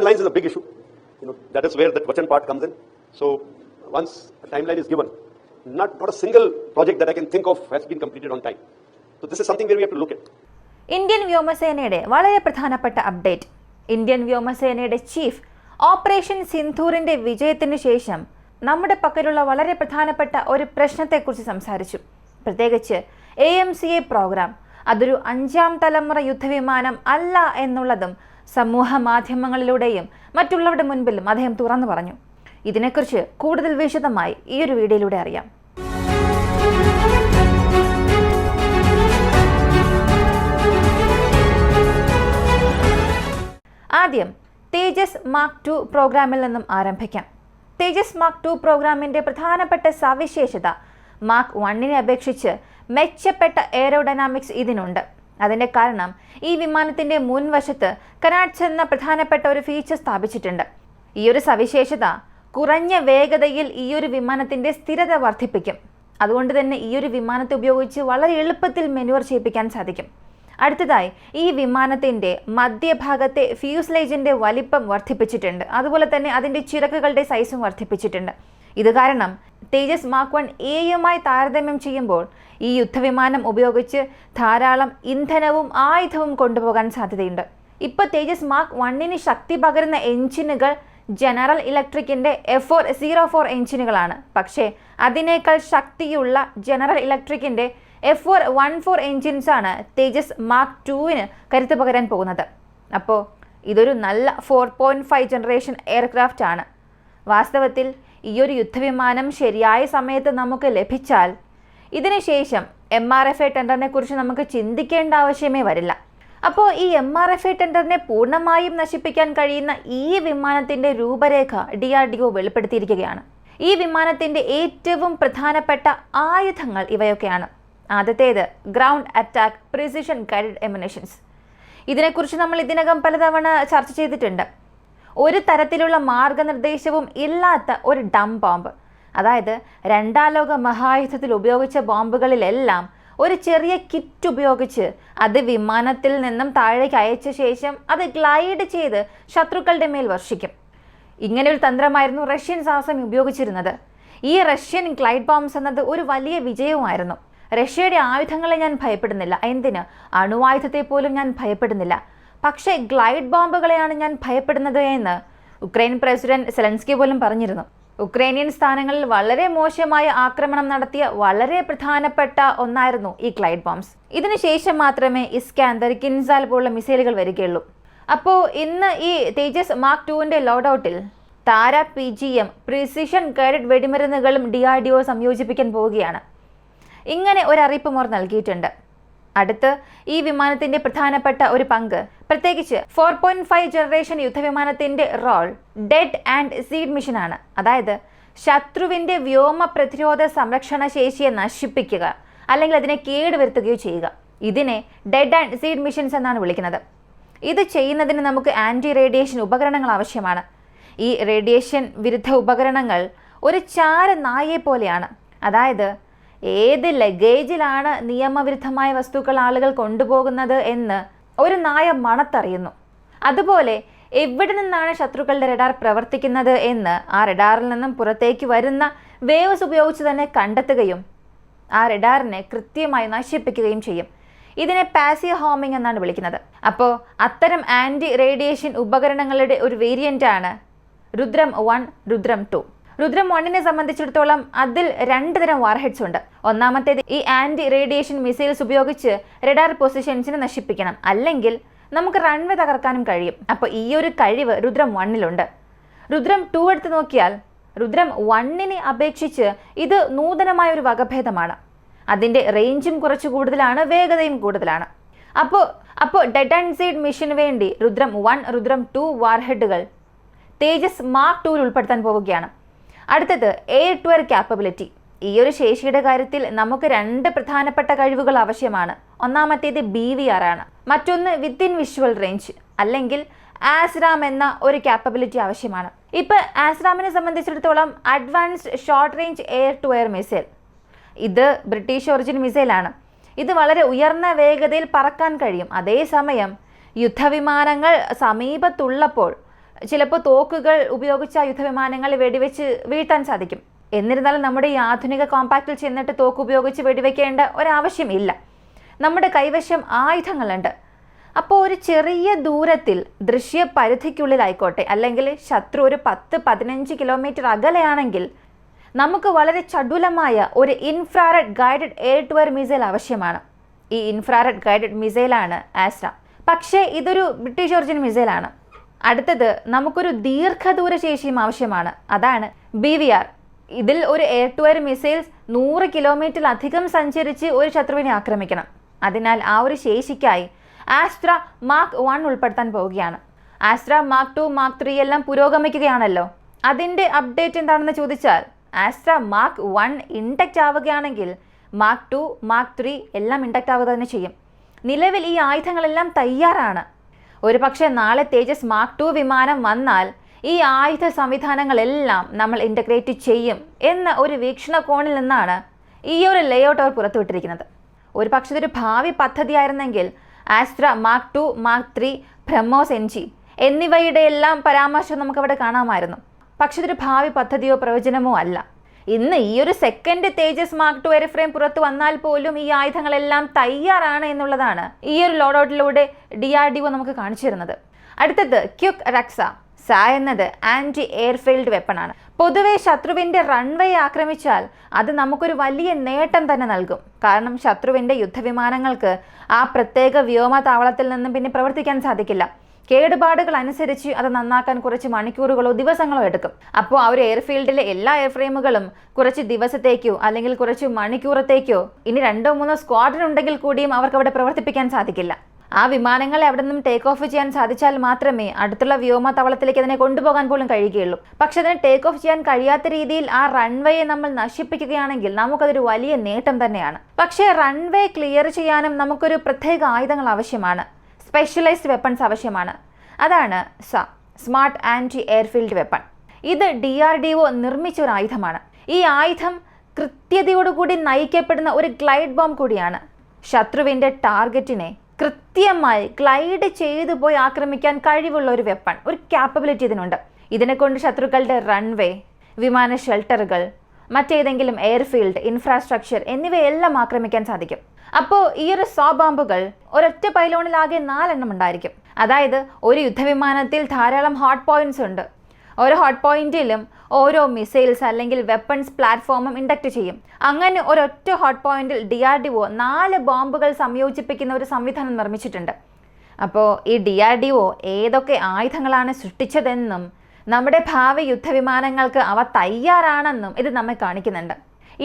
timelines is a big issue. That is where the Vachan part comes in. So once a timeline is given, not a single project that I can think of has been completed on time. So this is something where we have to look at. Indian വ്യോമസേനയുടെ വളരെ പ്രധാനപ്പെട്ട update. Indian വ്യോമസേനയുടെ chief operation സിന്ധൂറിന്റെ വിജയത്തിന് ശേഷം നമ്മുടെ പക്കലുള്ള വളരെ പ്രധാനപ്പെട്ട ഒരു പ്രശ്നത്തെക്കുറിച്ച് സംസാരിച്ചു. പ്രത്യേകിച്ച് AMCA പ്രോഗ്രാം അതൊരു 5ാം തലമുറ യുദ്ധവിമാനം അല്ല എന്നുള്ളതും സമൂഹ മാധ്യമങ്ങളിലൂടെയും മറ്റുള്ളവരുടെ മുൻപിലും അദ്ദേഹം തുറന്നു പറഞ്ഞു. ഇതിനെക്കുറിച്ച് കൂടുതൽ വിശദമായി ഈ ഒരു വീഡിയോയിലൂടെ അറിയാം. ആദ്യം തേജസ് മാർക്ക് 2 പ്രോഗ്രാമിൽ നിന്നും ആരംഭിക്കാം. തേജസ് മാർക്ക് 2 പ്രോഗ്രാമിന്റെ പ്രധാനപ്പെട്ട സവിശേഷത മാർക്ക് 1നെ അപേക്ഷിച്ച് മെച്ചപ്പെട്ട എയറോഡൈനാമിക്സ് ഇതിനുണ്ട്. അതിന്റെ കാരണം ഈ വിമാനത്തിന്റെ മുൻവശത്ത് കനാറ്റ്സ് എന്ന പ്രധാനപ്പെട്ട ഒരു ഫീച്ചർ സ്ഥാപിച്ചിട്ടുണ്ട്. ഈ ഒരു സവിശേഷത കുറഞ്ഞ വേഗതയിൽ ഈ ഒരു വിമാനത്തിന്റെ സ്ഥിരത വർദ്ധിപ്പിക്കും. അതുകൊണ്ട് തന്നെ ഈ ഒരു വിമാനത്തെ ഉപയോഗിച്ച് വളരെ എളുപ്പത്തിൽ മെനുവർ ചെയ്യിപ്പിക്കാൻ സാധിക്കും. അടുത്തതായി ഈ വിമാനത്തിന്റെ മധ്യഭാഗത്തെ ഫ്യൂസ്ലേജിന്റെ വലിപ്പം വർദ്ധിപ്പിച്ചിട്ടുണ്ട്. അതുപോലെ തന്നെ അതിന്റെ ചിറകുകളുടെ സൈസും വർദ്ധിപ്പിച്ചിട്ടുണ്ട്. ഇത് കാരണം തേജസ് മാർക്ക് 1 എയുമായി താരതമ്യം ചെയ്യുമ്പോൾ ഈ യുദ്ധവിമാനം ഉപയോഗിച്ച് ധാരാളം ഇന്ധനവും ആയുധവും കൊണ്ടുപോകാൻ സാധ്യതയുണ്ട്. ഇപ്പോൾ തേജസ് മാർക്ക് 1ന് ശക്തി പകരുന്ന എഞ്ചിനുകൾ ജനറൽ ഇലക്ട്രിക്കിന്റെ F404 എഞ്ചിനുകളാണ്. പക്ഷേ അതിനേക്കാൾ ശക്തിയുള്ള ജനറൽ ഇലക്ട്രിക്കിന്റെ F414 എഞ്ചിൻസ് ആണ് തേജസ് മാർക്ക് 2ന് കരുത്ത് പകരാൻ പോകുന്നത്. അപ്പോൾ ഇതൊരു നല്ല 4.5 ജനറേഷൻ എയർക്രാഫ്റ്റ് ആണ്. വാസ്തവത്തിൽ ഈ ഒരു യുദ്ധവിമാനം ശരിയായ സമയത്ത് നമുക്ക് ലഭിച്ചാൽ ഇതിനുശേഷം MRFA ടെൻഡറിനെ കുറിച്ച് നമുക്ക് ചിന്തിക്കേണ്ട ആവശ്യമേ വരില്ല. അപ്പോൾ ഈ MRFA ടെൻഡറിനെ പൂർണ്ണമായും നശിപ്പിക്കാൻ കഴിയുന്ന ഈ വിമാനത്തിന്റെ രൂപരേഖ DRDO വെളിപ്പെടുത്തിയിരിക്കുകയാണ്. ഈ വിമാനത്തിന്റെ ഏറ്റവും പ്രധാനപ്പെട്ട ആയുധങ്ങൾ ഇവയൊക്കെയാണ്. ആദ്യത്തേത് ഗ്രൗണ്ട് അറ്റാക്ക് പ്രിസിഷൻ ഗൈഡഡ് എമിനേഷൻസ്. ഇതിനെക്കുറിച്ച് നമ്മൾ ഇതിനകം പലതവണ ചർച്ച ചെയ്തിട്ടുണ്ട്. ഒരു തരത്തിലുള്ള മാർഗനിർദ്ദേശവും ഇല്ലാത്ത ഒരു ഡം ബോംബ്, അതായത് 2ാം ലോക മഹായുദ്ധത്തിൽ ഉപയോഗിച്ച ബോംബുകളിലെല്ലാം ഒരു ചെറിയ കിറ്റ് ഉപയോഗിച്ച് അത് വിമാനത്തിൽ നിന്നും താഴേക്ക് അയച്ച ശേഷം അത് ഗ്ലൈഡ് ചെയ്ത് ശത്രുക്കളുടെ മേൽ വർഷിക്കും. ഇങ്ങനെ ഒരു തന്ത്രമായിരുന്നു റഷ്യൻ സാഹസം ഉപയോഗിച്ചിരുന്നത്. ഈ റഷ്യൻ ഗ്ലൈഡ് ബോംബ്സ് എന്നത് ഒരു വലിയ വിജയവുമായിരുന്നു. റഷ്യയുടെ ആയുധങ്ങളെ ഞാൻ ഭയപ്പെടുന്നില്ല, എന്തിന് അണുവായുധത്തെ പോലും ഞാൻ ഭയപ്പെടുന്നില്ല. പക്ഷേ ഗ്ലൈഡ് ബോംബുകളെയാണ് ഞാൻ ഭയപ്പെടുന്നത് എന്ന് ഉക്രൈൻ പ്രസിഡന്റ് സെലൻസ്കി പോലും പറഞ്ഞിരുന്നു. ഉക്രൈനിയൻ സ്ഥാനങ്ങളിൽ വളരെ മോശമായ ആക്രമണം നടത്തിയ വളരെ പ്രധാനപ്പെട്ട ഒന്നായിരുന്നു ഈ ഗ്ലൈഡ് ബോംബ്സ്. ഇതിനുശേഷം മാത്രമേ ഇസ്കാന്ദർ, കിൻസാൽ പോലുള്ള മിസൈലുകൾ വരികയുള്ളൂ. അപ്പോൾ ഇന്ന് ഈ തേജസ് മാർക്ക് 2ന്റെ ലോഡൌട്ടിൽ താര PGM പ്രിസിഷൻ ഗൈഡഡ് വെടിമരുന്നുകളും DRDO സംയോജിപ്പിക്കാൻ പോവുകയാണ്. ഇങ്ങനെ ഒരു അറിയിപ്പ് മോർ നൽകിയിട്ടുണ്ട്. അടുത്ത് ഈ വിമാനത്തിന്റെ പ്രധാനപ്പെട്ട ഒരു പങ്ക്, പ്രത്യേകിച്ച് 4.5 ജനറേഷൻ യുദ്ധവിമാനത്തിന്റെ role DEAD and SEAD mission ആണ്. അതായത് ശത്രുവിന്റെ വ്യോമ പ്രതിരോധ സംരക്ഷണ ശേഷിയെ നശിപ്പിക്കുക അല്ലെങ്കിൽ അതിനെ കേടുവരുത്തുകയോ ചെയ്യുക. ഇതിനെ ഡെഡ് ആൻഡ് സീഡ് മിഷൻസ് എന്നാണ് വിളിക്കുന്നത്. ഇത് ചെയ്യുന്നതിന് നമുക്ക് ആന്റി റേഡിയേഷൻ ഉപകരണങ്ങൾ ആവശ്യമാണ്. ഈ റേഡിയേഷൻ വിരുദ്ധ ഉപകരണങ്ങൾ ഒരു ചാര നായയെ പോലെയാണ്. അതായത് ഏത് ലഗേജിലാണ് നിയമവിരുദ്ധമായ വസ്തുക്കൾ ആളുകൾ കൊണ്ടുപോകുന്നത് എന്ന് ഒരു നായ മണത്തറിയുന്നു. അതുപോലെ എവിടെ നിന്നാണ് ശത്രുക്കളുടെ റഡാർ പ്രവർത്തിക്കുന്നത് എന്ന് ആ റഡാറിൽ നിന്നും പുറത്തേക്ക് വരുന്ന വേവ്സ് ഉപയോഗിച്ച് തന്നെ കണ്ടെത്തുകയും ആ റഡാറിനെ കൃത്യമായി നശിപ്പിക്കുകയും ചെയ്യും. ഇതിനെ പാസീവ് ഹോമിംഗ് എന്നാണ് വിളിക്കുന്നത്. അപ്പോൾ അത്തരം ആൻറ്റി റേഡിയേഷൻ ഉപകരണങ്ങളുടെ ഒരു വേരിയൻ്റ് ആണ് രുദ്രം 1, രുദ്രം 2. രുദ്രം 1നെ സംബന്ധിച്ചിടത്തോളം അതിൽ 2 തരം വാർഹെഡ്സ് ഉണ്ട്. ഒന്നാമത്തേത് ഈ ആൻറ്റി റേഡിയേഷൻ മിസൈൽസ് ഉപയോഗിച്ച് റഡാർ പൊസിഷൻസിനെ നശിപ്പിക്കണം, അല്ലെങ്കിൽ നമുക്ക് റൺവേ തകർക്കാനും കഴിയും. അപ്പോൾ ഈ ഒരു കഴിവ് രുദ്രം 1ലുണ്ട്. രുദ്രം 2 എടുത്ത് നോക്കിയാൽ രുദ്രം 1നെ അപേക്ഷിച്ച് ഇത് നൂതനമായ ഒരു വകഭേദമാണ്. അതിൻ്റെ റേഞ്ചും കുറച്ച് കൂടുതലാണ്, വേഗതയും കൂടുതലാണ്. അപ്പോൾ ഡെഡ് ആൻഡ് സീഡ് മിഷന് വേണ്ടി രുദ്രം 1, രുദ്രം 2 വാർഹെഡുകൾ തേജസ് മാർക്ക് 2ൽ ഉൾപ്പെടുത്താൻ പോവുകയാണ്. അടുത്തത് എയർ ടു എയർ ക്യാപ്പബിലിറ്റി. ഈ ഒരു ശേഷിയുടെ കാര്യത്തിൽ നമുക്ക് 2 പ്രധാനപ്പെട്ട കഴിവുകൾ ആവശ്യമാണ്. ഒന്നാമത്തേത് BVR ആണ്, മറ്റൊന്ന് വിത്തിൻ വിഷ്വൽ റേഞ്ച് അല്ലെങ്കിൽ ആസ്റാം എന്ന ഒരു ക്യാപ്പബിലിറ്റി ആവശ്യമാണ്. ഇപ്പോൾ ആസ്റാമിനെ സംബന്ധിച്ചിടത്തോളം advanced short range air to air missile, ഇത് ബ്രിട്ടീഷ് ഒറിജിൻ മിസൈലാണ്. ഇത് വളരെ ഉയർന്ന വേഗതയിൽ പറക്കാൻ കഴിയും. അതേസമയം യുദ്ധവിമാനങ്ങൾ സമീപത്തുള്ളപ്പോൾ ചിലപ്പോൾ തോക്കുകൾ ഉപയോഗിച്ച് ആ യുദ്ധവിമാനങ്ങൾ വെടിവെച്ച് വീഴ്ത്താൻ സാധിക്കും. എന്നിരുന്നാലും നമ്മുടെ ഈ ആധുനിക കോമ്പാക്റ്റിൽ ചെന്നിട്ട് തോക്ക് ഉപയോഗിച്ച് വെടിവെക്കേണ്ട ഒരാവശ്യമില്ല. നമ്മുടെ കൈവശം ആയുധങ്ങളുണ്ട്. അപ്പോൾ ഒരു ചെറിയ ദൂരത്തിൽ ദൃശ്യപരിധിക്കുള്ളിലായിക്കോട്ടെ, അല്ലെങ്കിൽ ശത്രു ഒരു 10-15 കിലോമീറ്റർ അകലെയാണെങ്കിൽ നമുക്ക് വളരെ ചടുലമായ ഒരു infrared guided air to air missile ആവശ്യമാണ്. ഈ ഇൻഫ്രാറെഡ് ഗൈഡഡ് മിസൈലാണ് ആസ്ട്ര. പക്ഷേ ഇതൊരു ബ്രിട്ടീഷ് ഒറിജിൻ മിസൈലാണ്. അടുത്തത് നമുക്കൊരു ദീർഘദൂര ശേഷിയും ആവശ്യമാണ്. അതാണ് BVR. ഇതിൽ ഒരു എയർ ടു എയർ മിസൈൽസ് 100 കിലോമീറ്ററിലധികം സഞ്ചരിച്ച് ഒരു ശത്രുവിനെ ആക്രമിക്കണം. അതിനാൽ ആ ഒരു ശേഷിക്കായി ആസ്ട്ര മാർക്ക് 1 ഉൾപ്പെടുത്താൻ പോവുകയാണ്. ആസ്ട്ര മാർക്ക് 2, മാർക്ക് 3 എല്ലാം പുരോഗമിക്കുകയാണല്ലോ. അതിൻ്റെ അപ്ഡേറ്റ് എന്താണെന്ന് ചോദിച്ചാൽ ആസ്ട്ര മാർക്ക് 1 ഇൻഡക്റ്റ് ആവുകയാണെങ്കിൽ മാർക്ക് 2, മാർക്ക് 3 എല്ലാം ഇൻഡക്റ്റ് ആവുക തന്നെ ചെയ്യും. നിലവിൽ ഈ ആയുധങ്ങളെല്ലാം തയ്യാറാണ്. ഒരു പക്ഷേ നാളെ തേജസ് മാർക്ക് 2 വിമാനം വന്നാൽ ഈ ആയുധ സംവിധാനങ്ങളെല്ലാം നമ്മൾ ഇൻ്റഗ്രേറ്റ് ചെയ്യും എന്ന ഒരു വീക്ഷണകോണിൽ നിന്നാണ് ഈ ഒരു ലേഔട്ട് അവർ പുറത്തുവിട്ടിരിക്കുന്നത്. ഒരു പക്ഷേ ഇതൊരു ഭാവി പദ്ധതിയായിരുന്നെങ്കിൽ Astra mark 2, mark 3, BrahMos NG എന്നിവയുടെ എല്ലാം പരാമർശം നമുക്കവിടെ കാണാമായിരുന്നു. പക്ഷെ ഇതൊരു ഭാവി പദ്ധതിയോ പ്രവചനമോ അല്ല. ഇന്ന് ഈ ഒരു സെക്കൻഡ് തേജസ് മാർക്ക് 2 എയർഫ്രെയിം പുറത്തു വന്നാൽ പോലും ഈ ആയുധങ്ങളെല്ലാം തയ്യാറാണ് എന്നുള്ളതാണ് ഈ ഒരു ലോഡൌട്ടിലൂടെ DRDO നമുക്ക് കാണിച്ചു തരുന്നത്. അടുത്തത് ക്യുക്ക് റക്സ. എന്നത് ആൻറ്റി എയർഫീൽഡ് വെപ്പണാണ്. പൊതുവെ ശത്രുവിൻ്റെ റൺവേ ആക്രമിച്ചാൽ അത് നമുക്കൊരു വലിയ നേട്ടം തന്നെ നൽകും. കാരണം ശത്രുവിൻ്റെ യുദ്ധവിമാനങ്ങൾക്ക് ആ പ്രത്യേക വ്യോമതാവളത്തിൽ നിന്നും പിന്നെ പ്രവർത്തിക്കാൻ സാധിക്കില്ല. കേടുപാടുകൾ അനുസരിച്ച് അത് നന്നാക്കാൻ കുറച്ച് മണിക്കൂറുകളോ ദിവസങ്ങളോ എടുക്കും. അപ്പോൾ ആ ഒരു എയർഫീൽഡിലെ എല്ലാ എയർഫ്രെയിമുകളും കുറച്ച് ദിവസത്തേക്കോ അല്ലെങ്കിൽ കുറച്ച് മണിക്കൂറത്തേക്കോ, ഇനി 2-3 സ്ക്വാഡ്രൺ ഉണ്ടെങ്കിൽ കൂടിയും അവർക്ക് അവിടെ പ്രവർത്തിപ്പിക്കാൻ സാധിക്കില്ല. ആ വിമാനങ്ങളെ അവിടെ നിന്നും ടേക്ക് ഓഫ് ചെയ്യാൻ സാധിച്ചാൽ മാത്രമേ അടുത്തുള്ള വ്യോമതാവളത്തിലേക്ക് അതിനെ കൊണ്ടുപോകാൻ പോലും കഴിയുകയുള്ളൂ. പക്ഷെ അതിന് ടേക്ക് ഓഫ് ചെയ്യാൻ കഴിയാത്ത രീതിയിൽ ആ റൺവേയെ നമ്മൾ നശിപ്പിക്കുകയാണെങ്കിൽ നമുക്കതൊരു വലിയ നേട്ടം തന്നെയാണ്. പക്ഷേ റൺവേ ക്ലിയർ ചെയ്യാനും നമുക്കൊരു പ്രത്യേക ആയുധങ്ങൾ ആവശ്യമാണ്. സ്പെഷ്യലൈസ്ഡ് വെപ്പൺസ് ആവശ്യമാണ്. അതാണ് സ്മാർട്ട് ആൻറ്റി എയർഫീൽഡ് വെപ്പൺ. ഇത് DRDO നിർമ്മിച്ച ഒരു ആയുധമാണ്. ഈ ആയുധം കൃത്യതയോടുകൂടി നയിക്കപ്പെടുന്ന ഒരു ഗ്ലൈഡ് ബോംബ് കൂടിയാണ്. ശത്രുവിൻ്റെ ടാർഗറ്റിനെ കൃത്യമായി ഗ്ലൈഡ് ചെയ്തു പോയി ആക്രമിക്കാൻ കഴിവുള്ള ഒരു വെപ്പൺ, ഒരു ക്യാപ്പബിലിറ്റി ഇതിനുണ്ട്. ഇതിനെക്കൊണ്ട് ശത്രുക്കളുടെ റൺവേ, വിമാന ഷെൽട്ടറുകൾ, മറ്റേതെങ്കിലും എയർഫീൽഡ്, ഇൻഫ്രാസ്ട്രക്ചർ എന്നിവയെല്ലാം ആക്രമിക്കാൻ സാധിക്കും. അപ്പോൾ ഈ ഒരു ബോംബുകൾ ഒരൊറ്റ പൈലോണിലാകെ 4 എണ്ണം ഉണ്ടായിരിക്കും. അതായത് ഒരു യുദ്ധവിമാനത്തിൽ ധാരാളം ഹോട്ട് പോയിന്റ്സ് ഉണ്ട്. ഓരോ ഹോട്ട് പോയിന്റിലും ഓരോ മിസൈൽസ് അല്ലെങ്കിൽ വെപ്പൺസ് പ്ലാറ്റ്ഫോമും ഇൻഡക്റ്റ് ചെയ്യും. അങ്ങനെ ഒരൊറ്റ ഹോട്ട് പോയിന്റിൽ DRDO 4 ബോംബുകൾ സംയോജിപ്പിക്കുന്ന ഒരു സംവിധാനം നിർമ്മിച്ചിട്ടുണ്ട്. അപ്പോൾ ഈ DRDO ഏതൊക്കെ ആയുധങ്ങളാണ് സൃഷ്ടിച്ചതെന്നും നമ്മുടെ ഭാവി യുദ്ധവിമാനങ്ങൾക്ക് അവ തയ്യാറാണെന്നും ഇത് നമ്മെ കാണിക്കുന്നുണ്ട്.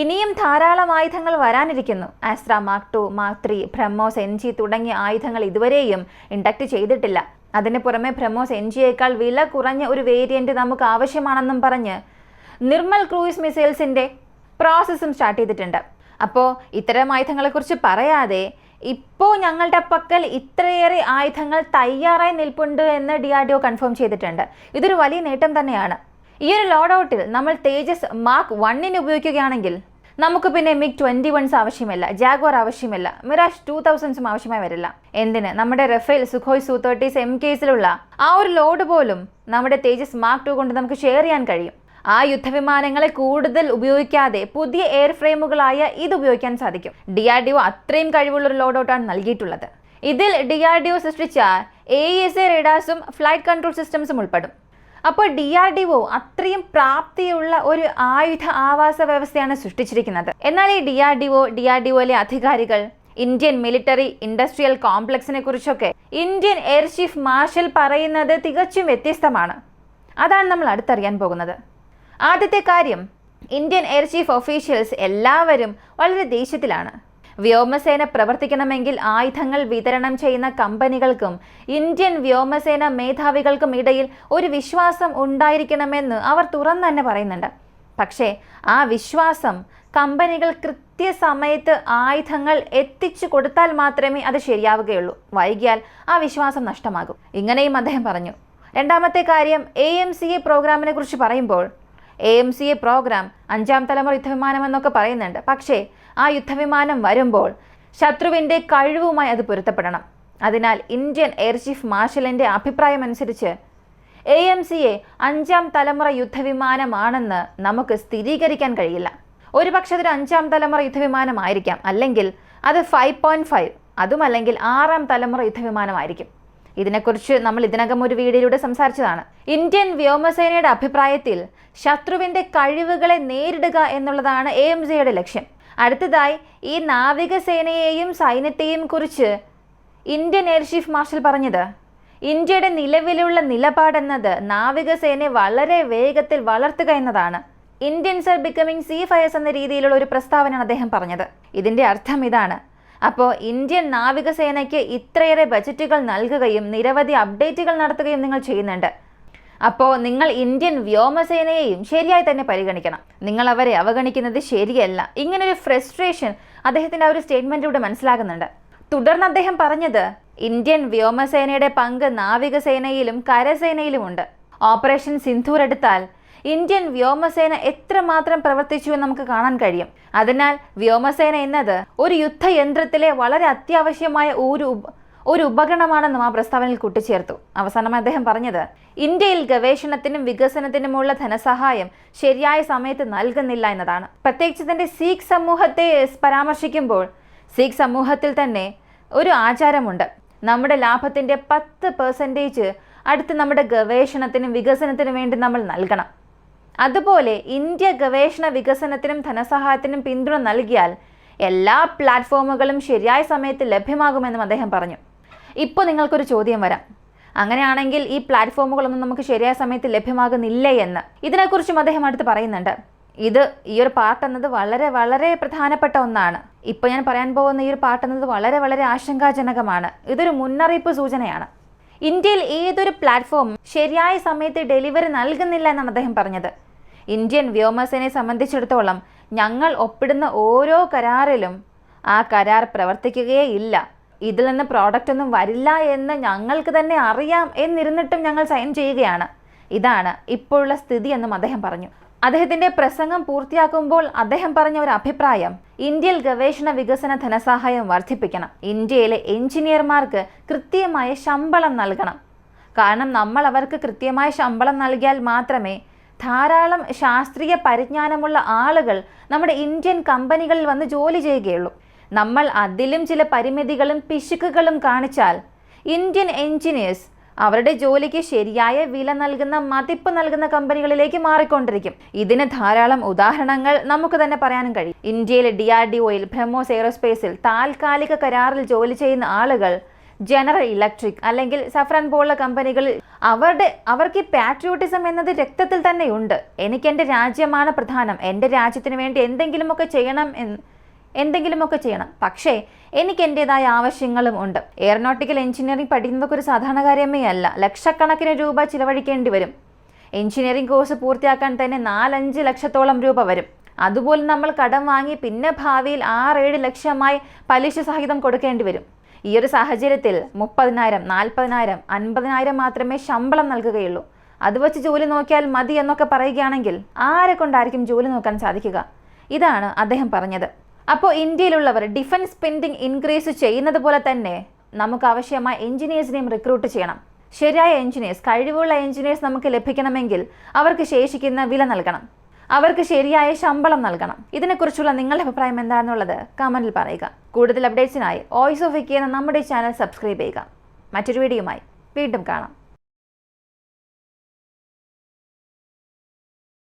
ഇനിയും ധാരാളം ആയുധങ്ങൾ വരാനിരിക്കുന്നു. Astra mark 2, mark 3, BrahMos NG തുടങ്ങിയ ആയുധങ്ങൾ ഇതുവരെയും ഇൻഡക്റ്റ് ചെയ്തിട്ടില്ല. അതിന് പുറമെ ബ്രഹ്മോസ് NGയേക്കാൾ വില കുറഞ്ഞ ഒരു വേരിയൻറ്റ് നമുക്ക് ആവശ്യമാണെന്നും പറഞ്ഞ് നിർമ്മൽ ക്രൂയിസ് മിസൈൽസിൻ്റെ പ്രോസസ്സും സ്റ്റാർട്ട് ചെയ്തിട്ടുണ്ട്. അപ്പോൾ ഇത്തരം ആയുധങ്ങളെക്കുറിച്ച് പറയാതെ ഇപ്പോൾ ഞങ്ങളുടെ പക്കൽ ഇത്രയേറെ ആയുധങ്ങൾ തയ്യാറായി നിൽപ്പുണ്ട് എന്ന് DRDO കൺഫേം ചെയ്തിട്ടുണ്ട്. ഇതൊരു വലിയ നേട്ടം തന്നെയാണ്. ഈ ഒരു ലോഡൌട്ടിൽ നമ്മൾ തേജസ് മാർക്ക് 1 ഉപയോഗിക്കുകയാണെങ്കിൽ നമുക്ക് പിന്നെ MiG-21s ആവശ്യമില്ല, ജാഗ്വാർ ആവശ്യമില്ല, മിറാഷ് 2000s ആവശ്യമായി വരില്ല. എന്തിന്, നമ്മുടെ റഫേൽ, സുഖോയ് Su-30s MKസിലുള്ള ആ ഒരു ലോഡ് പോലും നമ്മുടെ തേജസ് മാർക്ക് 2 കൊണ്ട് നമുക്ക് ഷെയർ ചെയ്യാൻ കഴിയും. ആ യുദ്ധവിമാനങ്ങളെ കൂടുതൽ ഉപയോഗിക്കാതെ പുതിയ എയർ ഫ്രെയിമുകളായ ഇത് ഉപയോഗിക്കാൻ സാധിക്കും. DRDO അത്രയും കഴിവുള്ളൊരു ലോഡൌട്ടാണ് നൽകിയിട്ടുള്ളത്. ഇതിൽ DRDO സൃഷ്ടിച്ച AESA റഡാർസും ഫ്ലൈറ്റ് കൺട്രോൾ സിസ്റ്റംസും ഉൾപ്പെടും. അപ്പോൾ DRDO അത്രയും പ്രാപ്തിയുള്ള ഒരു ആയുധ ആവാസ വ്യവസ്ഥയാണ് സൃഷ്ടിച്ചിരിക്കുന്നത്. എന്നാൽ ഈ DRDOയിലെ അധികാരികൾ ഇന്ത്യൻ മിലിറ്ററി ഇൻഡസ്ട്രിയൽ കോംപ്ലക്സിനെ കുറിച്ചൊക്കെ ഇന്ത്യൻ എയർ ചീഫ് മാർഷൽ പറയുന്നത് തികച്ചും വ്യത്യസ്തമാണ്. അതാണ് നമ്മൾ അടുത്തറിയാൻ പോകുന്നത്. ആദ്യത്തെ കാര്യം, ഇന്ത്യൻ എയർ ചീഫ് ഒഫീഷ്യൽസ് എല്ലാവരും വളരെ ദേഷ്യത്തിലാണ്. വ്യോമസേന പ്രവർത്തിക്കണമെങ്കിൽ ആയുധങ്ങൾ വിതരണം ചെയ്യുന്ന കമ്പനികൾക്കും ഇന്ത്യൻ വ്യോമസേന മേധാവികൾക്കും ഇടയിൽ ഒരു വിശ്വാസം ഉണ്ടായിരിക്കണമെന്ന് അവർ തുറന്നു തന്നെ പറയുന്നുണ്ട്. പക്ഷേ ആ വിശ്വാസം കമ്പനികൾ കൃത്യസമയത്ത് ആയുധങ്ങൾ എത്തിച്ചു കൊടുത്താൽ മാത്രമേ അത് ശരിയാവുകയുള്ളൂ. വൈകിയാൽ ആ വിശ്വാസം നഷ്ടമാകും. ഇങ്ങനെയും അദ്ദേഹം പറഞ്ഞു. രണ്ടാമത്തെ കാര്യം, AMCA പ്രോഗ്രാമിനെ കുറിച്ച് പറയുമ്പോൾ AMCA പ്രോഗ്രാം 5ാം തലമുറ യുദ്ധവിമാനം എന്നൊക്കെ പറയുന്നുണ്ട്. പക്ഷേ ആ യുദ്ധവിമാനം വരുമ്പോൾ ശത്രുവിൻ്റെ കഴിവുമായി അത് പൊരുത്തപ്പെടണം. അതിനാൽ ഇന്ത്യൻ എയർ ചീഫ് മാർഷലിൻ്റെ അഭിപ്രായം അനുസരിച്ച് AMCA 5ാം തലമുറ യുദ്ധവിമാനമാണെന്ന് നമുക്ക് സ്ഥിരീകരിക്കാൻ കഴിയില്ല. ഒരുപക്ഷെ അതൊരു 5ാം തലമുറ യുദ്ധവിമാനമായിരിക്കാം, അല്ലെങ്കിൽ അത് 5.5, അതുമല്ലെങ്കിൽ 6ാം തലമുറ യുദ്ധവിമാനമായിരിക്കും. ഇതിനെക്കുറിച്ച് നമ്മൾ ഇതിനകം ഒരു വീഡിയോയിലൂടെ സംസാരിച്ചതാണ്. ഇന്ത്യൻ വ്യോമസേനയുടെ അഭിപ്രായത്തിൽ ശത്രുവിൻ്റെ കഴിവുകളെ നേരിടുക എന്നുള്ളതാണ് AMCയുടെ ലക്ഷ്യം. അടുത്തതായി ഈ നാവികസേനയെയും സൈന്യത്തെയും കുറിച്ച് ഇന്ത്യൻ എയർ ചീഫ് മാർഷൽ പറഞ്ഞത്, ഇന്ത്യയുടെ നിലവിലുള്ള നിലപാടെന്നത് നാവികസേനയെ വളരെ വേഗത്തിൽ വളർത്തുക എന്നതാണ്. Indians are becoming sea fires എന്ന രീതിയിലുള്ള ഒരു പ്രസ്താവനയാണ് അദ്ദേഹം പറഞ്ഞത്. ഇതിൻ്റെ അർത്ഥം ഇതാണ്. അപ്പോൾ ഇന്ത്യൻ നാവികസേനയ്ക്ക് ഇത്രയേറെ ബജറ്റുകൾ നൽകുകയും നിരവധി അപ്ഡേറ്റുകൾ നടത്തുകയും നിങ്ങൾ ചെയ്യുന്നുണ്ട്. അപ്പോൾ നിങ്ങൾ ഇന്ത്യൻ വ്യോമസേനയെയും ശരിയായി തന്നെ പരിഗണിക്കണം. നിങ്ങൾ അവരെ അവഗണിക്കുന്നത് ശരിയല്ല. ഇങ്ങനൊരു ഫ്രസ്ട്രേഷൻ അദ്ദേഹത്തിൻ്റെ ആ ഒരു സ്റ്റേറ്റ്മെൻറ്റിലൂടെ മനസ്സിലാകുന്നുണ്ട്. തുടർന്ന് അദ്ദേഹം പറഞ്ഞത്, ഇന്ത്യൻ വ്യോമസേനയുടെ പങ്ക് നാവികസേനയിലും കരസേനയിലുമുണ്ട്. ഓപ്പറേഷൻ സിന്ധൂർ എടുത്താൽ ഇന്ത്യൻ വ്യോമസേന എത്രമാത്രം പ്രവർത്തിച്ചു എന്ന് നമുക്ക് കാണാൻ കഴിയും. അതിനാൽ വ്യോമസേന എന്നത് ഒരു യുദ്ധയന്ത്രത്തിലെ വളരെ അത്യാവശ്യമായ ഒരു ഉപകരണമാണെന്നും ആ പ്രസ്താവനയിൽ കൂട്ടിച്ചേർത്തു. അവസാനമായി അദ്ദേഹം പറഞ്ഞത്, ഇന്ത്യയിൽ ഗവേഷണത്തിനും വികസനത്തിനുമുള്ള ധനസഹായം ശരിയായ സമയത്ത് നൽകുന്നില്ല എന്നതാണ്. പ്രത്യേകിച്ച് തന്റെ സിഖ് സമൂഹത്തെ പരാമർശിക്കുമ്പോൾ സിഖ് സമൂഹത്തിൽ തന്നെ ഒരു ആചാരമുണ്ട്. നമ്മുടെ ലാഭത്തിൻ്റെ 10% അടുത്ത് നമ്മുടെ ഗവേഷണത്തിനും വികസനത്തിനും വേണ്ടി നമ്മൾ നൽകണം. അതുപോലെ ഇന്ത്യ ഗവേഷണ വികസനത്തിനും ധനസഹായത്തിനും പിന്തുണ നൽകിയാൽ എല്ലാ പ്ലാറ്റ്ഫോമുകളും ശരിയായ സമയത്ത് ലഭ്യമാകുമെന്നും അദ്ദേഹം പറഞ്ഞു. ഇപ്പോൾ നിങ്ങൾക്കൊരു ചോദ്യം വരാം, അങ്ങനെയാണെങ്കിൽ ഈ പ്ലാറ്റ്ഫോമുകളൊന്നും നമുക്ക് ശരിയായ സമയത്ത് ലഭ്യമാകുന്നില്ലേ എന്ന്. ഇതിനെക്കുറിച്ചും അദ്ദേഹം അടുത്ത് പറയുന്നുണ്ട്. ഈ ഒരു പാർട്ട് എന്നത് വളരെ വളരെ പ്രധാനപ്പെട്ട ഒന്നാണ്. ഇപ്പോൾ ഞാൻ പറയാൻ പോകുന്ന ഈ ഒരു പാർട്ട് എന്നത് വളരെ വളരെ ആശങ്കാജനകമാണ്. ഇതൊരു മുന്നറിയിപ്പ് സൂചനയാണ്. ഇന്ത്യയിൽ ഏതൊരു പ്ലാറ്റ്ഫോം ശരിയായ സമയത്ത് ഡെലിവറി നൽകുന്നില്ല എന്നാണ് അദ്ദേഹം പറഞ്ഞത്. ഇന്ത്യൻ വ്യോമസേനയെ സംബന്ധിച്ചിടത്തോളം ഞങ്ങൾ ഒപ്പിടുന്ന ഓരോ കരാറിലും ആ കരാർ പ്രവർത്തിക്കുകയേ ഇല്ല. ഇതിൽ നിന്ന് പ്രോഡക്റ്റ് ഒന്നും വരില്ല എന്ന് ഞങ്ങൾക്ക് തന്നെ അറിയാം എന്നിരുന്നിട്ടും ഞങ്ങൾ സൈൻ ചെയ്യുകയാണ്. ഇതാണ് ഇപ്പോഴുള്ള സ്ഥിതി എന്നും അദ്ദേഹം പറഞ്ഞു. അദ്ദേഹത്തിൻ്റെ പ്രസംഗം പൂർത്തിയാക്കുമ്പോൾ അദ്ദേഹം പറഞ്ഞ ഒരു അഭിപ്രായം, ഇന്ത്യയിൽ ഗവേഷണ വികസന ധനസഹായം വർദ്ധിപ്പിക്കണം. ഇന്ത്യയിലെ എഞ്ചിനീയർമാർക്ക് കൃത്യമായ ശമ്പളം നൽകണം. കാരണം നമ്മൾ അവർക്ക് കൃത്യമായ ശമ്പളം നൽകിയാൽ മാത്രമേ ധാരാളം ശാസ്ത്രീയ പരിജ്ഞാനമുള്ള ആളുകൾ നമ്മുടെ ഇന്ത്യൻ കമ്പനികളിൽ വന്ന് ജോലി ചെയ്യുകയുള്ളൂ. നമ്മൾ അതിലും ചില പരിമിതികളും പിശുക്കുകളും കാണിച്ചാൽ ഇന്ത്യൻ എഞ്ചിനീയേഴ്സ് അവരുടെ ജോലിക്ക് ശരിയായ വില നൽകുന്ന മതിപ്പ് നൽകുന്ന കമ്പനികളിലേക്ക് മാറിക്കൊണ്ടിരിക്കും. ഇതിന് ധാരാളം ഉദാഹരണങ്ങൾ നമുക്ക് തന്നെ പറയാനും കഴിയും. ഇന്ത്യയിലെ DRDOയിൽ, ബ്രഹ്മോസ് എയ്റോസ്പേസിൽ താൽക്കാലിക കരാറിൽ ജോലി ചെയ്യുന്ന ആളുകൾ ജനറൽ ഇലക്ട്രിക് അല്ലെങ്കിൽ സഫ്രാൻ പോലുള്ള കമ്പനികളിൽ അവർക്ക് ഈ പാട്രിയോട്ടിസം എന്നത് രക്തത്തിൽ തന്നെയുണ്ട്. എനിക്ക് എൻ്റെ രാജ്യമാണ് പ്രധാനം, എൻ്റെ രാജ്യത്തിന് വേണ്ടി എന്തെങ്കിലുമൊക്കെ ചെയ്യണം, പക്ഷേ എനിക്ക് എൻ്റെതായ ആവശ്യങ്ങളും ഉണ്ട്. എയറോനോട്ടിക്കൽ എഞ്ചിനീയറിംഗ് പഠിക്കുന്നതൊക്കെ ഒരു സാധാരണ കാര്യമേ അല്ല. ലക്ഷക്കണക്കിന് രൂപ ചിലവഴിക്കേണ്ടി വരും. എഞ്ചിനീയറിംഗ് കോഴ്സ് പൂർത്തിയാക്കാൻ തന്നെ 4-5 ലക്ഷത്തോളം രൂപ വരും. അതുപോലെ നമ്മൾ കടം വാങ്ങി പിന്നെ ഭാവിയിൽ 6-7 ലക്ഷമായി പലിശ സഹിതം കൊടുക്കേണ്ടി വരും. ഈ ഒരു സാഹചര്യത്തിൽ 30,000, 40,000, 50,000 മാത്രമേ ശമ്പളം നൽകുകയുള്ളൂ. അത് വെച്ച് ജോലി നോക്കിയാൽ മതി എന്നൊക്കെ പറയുകയാണെങ്കിൽ ആരെ കൊണ്ടായിരിക്കും ജോലി നോക്കാൻ സാധിക്കുക? ഇതാണ് അദ്ദേഹം പറഞ്ഞത്. അപ്പോൾ ഇന്ത്യയിലുള്ളവർ ഡിഫൻസ് സ്പെൻഡിങ് ഇൻക്രീസ് ചെയ്യുന്നത് പോലെ തന്നെ നമുക്ക് ആവശ്യമായ എഞ്ചിനീയേഴ്സിനെയും റിക്രൂട്ട് ചെയ്യണം. ശരിയായ എഞ്ചിനീയേഴ്സ്, കഴിവുള്ള എഞ്ചിനീയേഴ്സ് നമുക്ക് ലഭിക്കണമെങ്കിൽ അവർക്ക് ശേഷിക്കുന്ന വില നൽകണം, അവർക്ക് ശരിയായ ശമ്പളം നൽകണം. ഇതിനെക്കുറിച്ചുള്ള നിങ്ങളുടെ അഭിപ്രായം എന്താണെന്നുള്ളത് കമൻറ്റിൽ പറയുക. കൂടുതൽ അപ്ഡേറ്റ്സിനായി വോയിസ് ഓഫ് വിക്കി എന്ന നമ്മുടെ ചാനൽ സബ്സ്ക്രൈബ് ചെയ്യുക. മറ്റൊരു വീഡിയോയുമായി വീണ്ടും കാണാം.